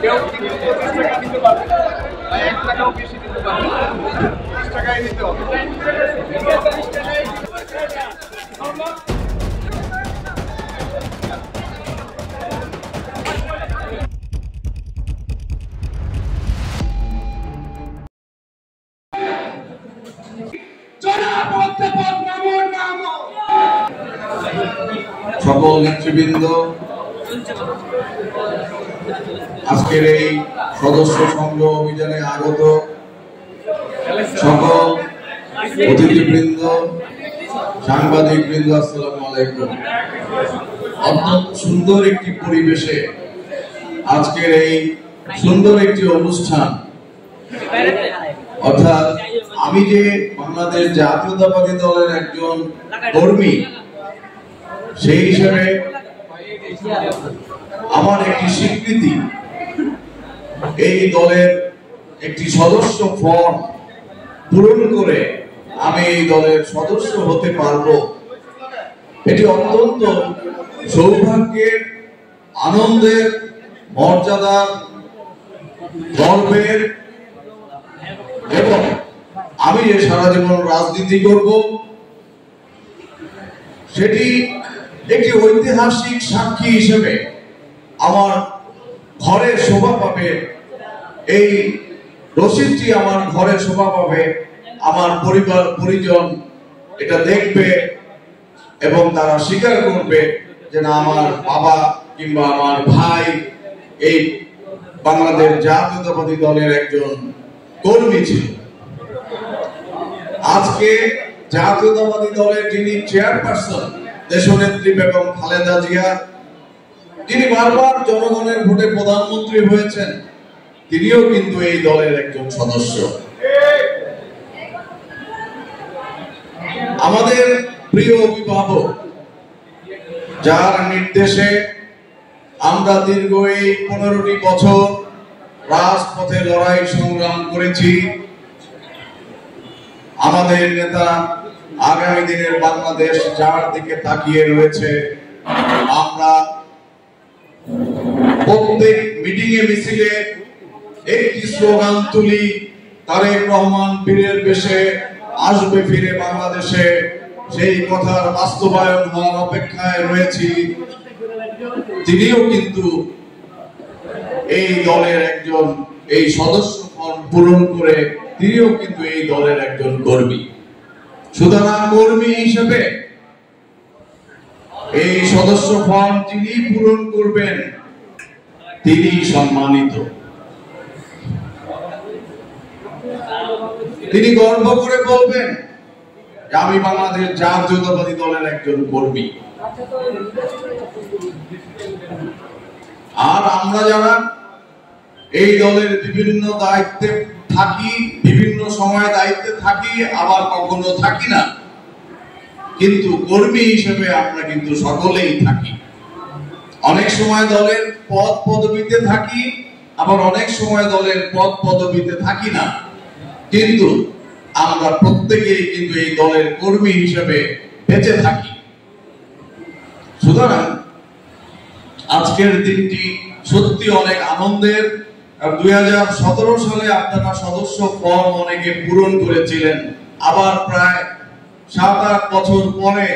কেউ কিন্তু 25 টাকা দিতে পারবে না, 1 টাকাও বেশি দিতে পারবে না, 30 টাকায় নিতে হবে। সকল নেতৃবৃন্দ, আজকের এই সদস্য সংগ্রহ অভিযানে আগত সকল অতিথিবৃন্দ, সাংবাদিক বৃন্দ, আসসালামু আলাইকুম। অত্যন্ত সুন্দর একটি পরিবেশে আজকের এই সুন্দর একটি অনুষ্ঠান, অর্থাৎ আমি যে বাংলাদেশ জাতীয়তাবাদী দলের একজন কর্মী, সেই হিসেবে আমার একটি স্বীকৃতি, এই দলের একটি সদস্য ফর্ম পূরণ করে আমি এই দলের সদস্য হতে পারবো, এটি অত্যন্ত সৌভাগ্যের, আনন্দের, মর্যাদার, গর্বের, এবং আমি যে সারা জীবন রাজনীতি করব সেটি একটি ঐতিহাসিক সাক্ষী হিসেবে আমার ঘরে শোভা পাবে। এই রসিদটি আমার ঘরে শোভা পাবে, আমার পরিবার পরিজন এটা দেখবে এবং তারা স্বীকার করবে যে না, আমার বাবা কিংবা আমার ভাই এই বাংলাদেশ জাতীয়তাবাদী দলের একজন কর্মী ছিল। আজকে জাতীয়তাবাদী দলের যিনি চেয়ারপারসন, দেশনেত্রী বেগম খালেদা জিয়া, যিনি বারবার জনগণের ভোটে প্রধানমন্ত্রী হয়েছেন, তিনিও কিন্তু এই দলের একজন সদস্য। আমাদের প্রিয় অভিভাবক, যার নির্দেশে আমরা দীর্ঘ এই 15টি বছর রাজপথে লড়াই সংগ্রাম করেছি, আমাদের নেতা আগামী দিনের বাংলাদেশ যার দিকে তাকিয়ে রয়েছে, আমরা প্রত্যেক মিটিং এ মিছিলে একটি স্লোগান তুলি, তারেক রহমান বীরের বেশে আসবে ফিরে বাংলাদেশে। সেই কথার বাস্তবায়ন হওয়ার অপেক্ষায় রয়েছি। তিনিও কিন্তু এই দলের একজন, এই সদস্য ফর্ম পূরণ করে তিনিও কিন্তু এই দলের একজন কর্মী। সুতরাং কর্মী হিসেবে এই সদস্য ফর্ম যিনি পূরণ করবেন তিনি সম্মানিত। তিনি গর্ব করে বলবেন যে আমি বাংলাদেশ জাতীয়তাবাদী দলের একজন কর্মী। আর আমরা যারা এই দলের বিভিন্ন দায়িত্বে থাকি, বিভিন্ন সময় দায়িত্বে থাকি, আবার কখনো থাকি না, কিন্তু কর্মী হিসেবে আমরা কিন্তু সকলেই থাকি। অনেক সময় দলের পদ পদবিতে থাকি, আবার অনেক সময় দলের পদ পদবিতে থাকি না, কিন্তু আমরা প্রত্যেকেই কিন্তু এই দলের কর্মী হিসেবে বেঁচে থাকি। সুতরাং আজকের দিনটি সত্যি অনেক আনন্দের। 2017 সালে আপনারা সদস্য ফর্ম অনেকে পূরণ করেছিলেন, আবার প্রায় 7-8 বছর পরে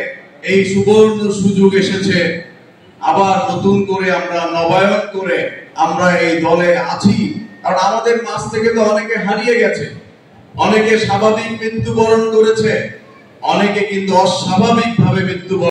এই সুবর্ণ সুযোগ এসেছে, আবার নতুন করে আমরা নবায়ন করে আমরা এই দলে আছি। কারণ আমাদের মাঝ থেকে তো অনেকে হারিয়ে গেছে, অনেকে স্বাভাবিক মৃত্যুবরণ করেছে, অনেকে কিন্তু অস্বাভাবিক ভাবে মৃত্যুবরণ